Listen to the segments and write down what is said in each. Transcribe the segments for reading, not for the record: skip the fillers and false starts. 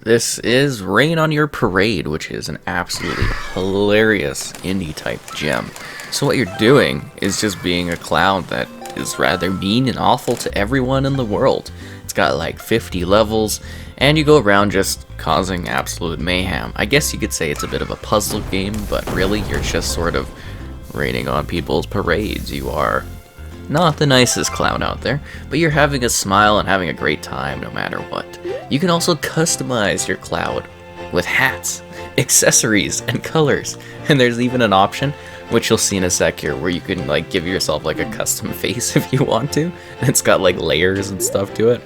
This is Rain on Your Parade, which is an absolutely hilarious indie type gem. So what you're doing is just being a clown that is rather mean and awful to everyone in the world. It's got like 50 levels, and you go around just causing absolute mayhem. I guess you could say it's a bit of a puzzle game, but really you're just sort of raining on people's parades. You are not the nicest clown out there, but you're having a smile and having a great time no matter what. You can also customize your cloud with hats, accessories, and colors. And there's even an option, which you'll see in a sec here, where you can like give yourself like a custom face if you want to. And it's got like layers and stuff to it.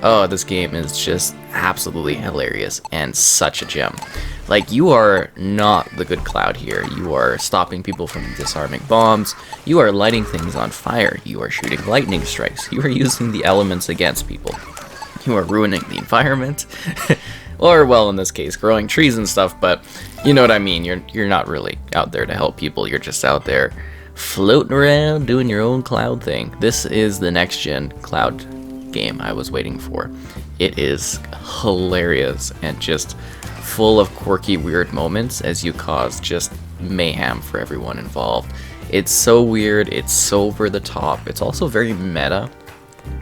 Oh, this game is just absolutely hilarious and such a gem. Like, you are not the good cloud here. You are stopping people from disarming bombs. You are lighting things on fire. You are shooting lightning strikes. You are using the elements against people. You are ruining the environment. Or, well, in this case, growing trees and stuff, but you know what I mean. You're not really out there to help people. You're just out there floating around doing your own cloud thing. This is the next gen cloud game I was waiting for. It is hilarious and just full of quirky, weird moments as you cause just mayhem for everyone involved. It's so weird, it's so over the top. It's also very meta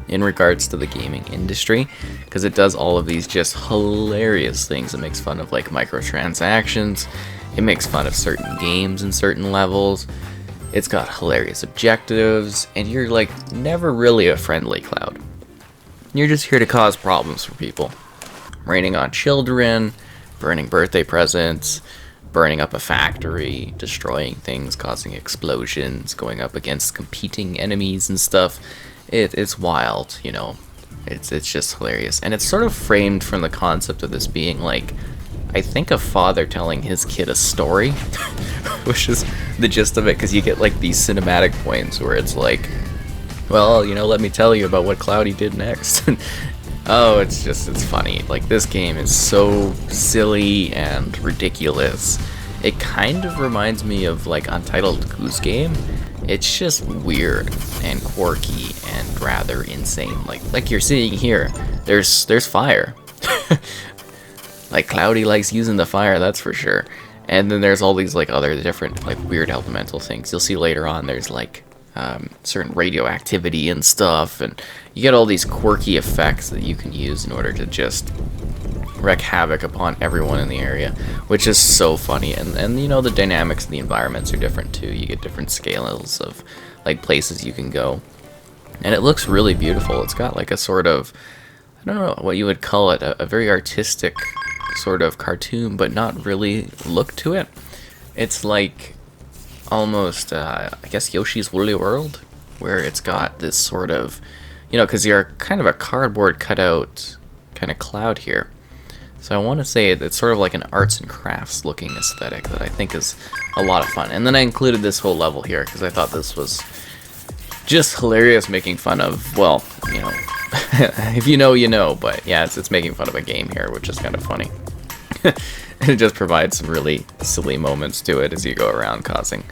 in regards to the gaming industry, because it does all of these just hilarious things. It makes fun of like microtransactions, it makes fun of certain games and certain levels. It's got hilarious objectives, and you're like never really a friendly cloud. You're just here to cause problems for people. Raining on children, burning birthday presents, burning up a factory, destroying things, causing explosions, going up against competing enemies and stuff. It's wild, you know. It's just hilarious. And it's sort of framed from the concept of this being like, I think, a father telling his kid a story, which is the gist of it, because you get like these cinematic points where it's like, well, you know, let me tell you about what Cloudy did next. Oh, it's funny. Like, this game is so silly and ridiculous. It kind of reminds me of like Untitled Goose Game. It's just weird and quirky and rather insane. Like you're seeing here, there's fire. Like, Cloudy likes using the fire, that's for sure. And then there's all these like other different like weird elemental things. You'll see later on there's like certain radioactivity and stuff, and you get all these quirky effects that you can use in order to just wreak havoc upon everyone in the area, which is so funny. And you know, the dynamics of the environments are different too. You get different scales of like places you can go, and it looks really beautiful. It's got like a sort of, I don't know what you would call it, a very artistic sort of cartoon, but not really look to it. It's like almost, I guess, Yoshi's Woolly World, where it's got this sort of, you know, because you're kind of a cardboard cutout kind of cloud here. So I want to say it's sort of like an arts and crafts looking aesthetic that I think is a lot of fun. And then I included this whole level here because I thought this was just hilarious, making fun of, well, you know, if you know, you know, but yeah, it's making fun of a game here, which is kind of funny. And it just provides some really silly moments to it as you go around causing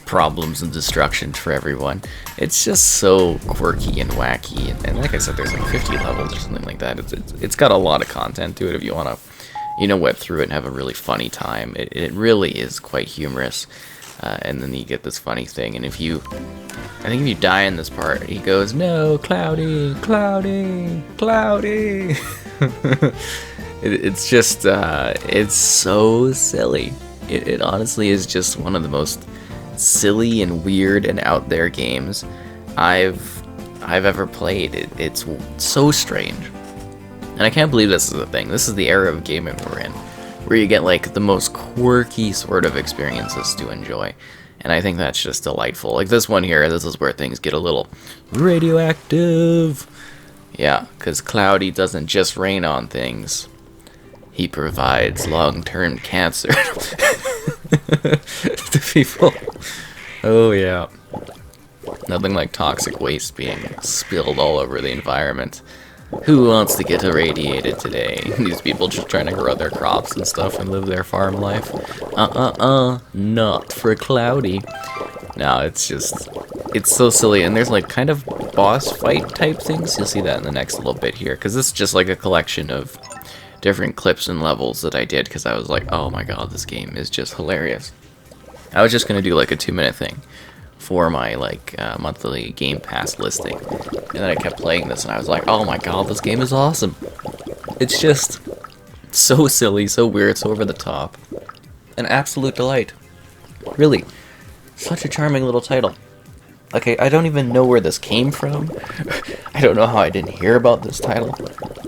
problems and destruction for everyone. It's just so quirky and wacky, and like I said, there's like 50 levels or something like that. It's got a lot of content to it if you want to, you know, whip through it and have a really funny time. It really is quite humorous, and then you get this funny thing, and I think if you die in this part, he goes, "No, Cloudy, Cloudy, Cloudy." It's just, it's so silly. It honestly is just one of the most silly and weird and out there games I've ever played. It's so strange. And I can't believe this is a thing. This is the era of gaming we're in, where you get like the most quirky sort of experiences to enjoy. And I think that's just delightful. Like this one here, this is where things get a little radioactive. Yeah, because Cloudy doesn't just rain on things. He provides long-term cancer to people. Oh yeah. Nothing like toxic waste being spilled all over the environment. Who wants to get irradiated today? These people just trying to grow their crops and stuff and live their farm life. Not for Cloudy. No, it's so silly, and there's like kind of boss fight type things. You'll see that in the next little bit here, because this is just like a collection of different clips and levels that I did because I was like, oh my god, this game is just hilarious. I was just gonna do like a 2-minute thing for my like monthly Game Pass listing, and then I kept playing this and I was like, oh my god, this game is awesome. It's just so silly, so weird, so over the top. An absolute delight. Really, such a charming little title. Okay, I don't even know where this came from. I don't know how I didn't hear about this title,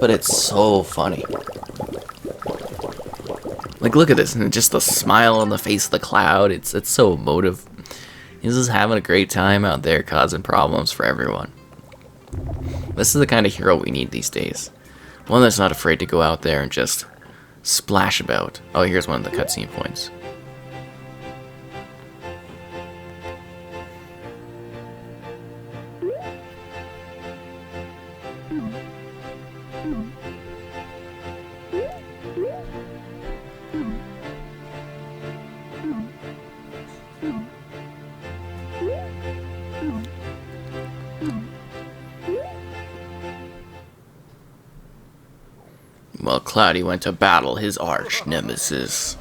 but it's so funny. Like, look at this, and just the smile on the face of the cloud. It's so emotive. He's just having a great time out there, causing problems for everyone. This is the kind of hero we need these days. One that's not afraid to go out there and just splash about. Oh, here's one of the cutscene points. Well, Cloudy went to battle his arch nemesis.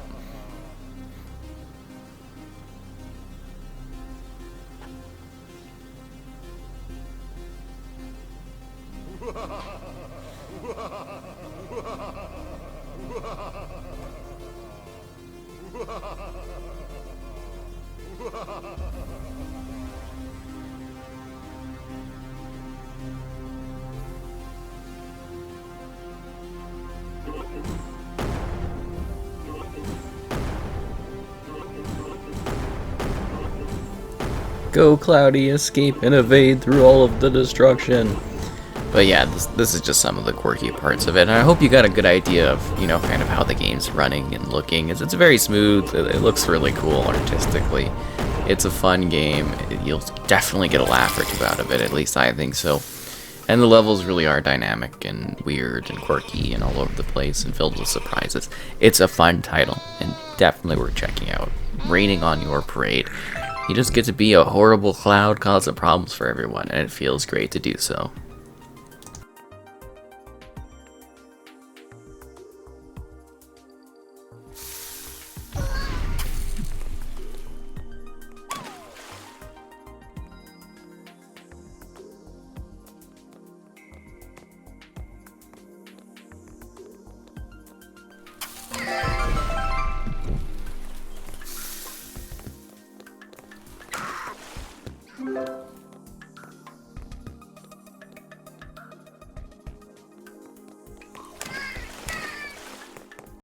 Go, Cloudy, escape and evade through all of the destruction. But yeah, this is just some of the quirky parts of it, and I hope you got a good idea of, you know, kind of how the game's running and looking. It's very smooth, it looks really cool artistically. It's a fun game, you'll definitely get a laugh or two out of it, at least I think so. And the levels really are dynamic and weird and quirky and all over the place and filled with surprises. It's a fun title, and definitely worth checking out. Raining on Your Parade. You just get to be a horrible cloud causing problems for everyone, and it feels great to do so.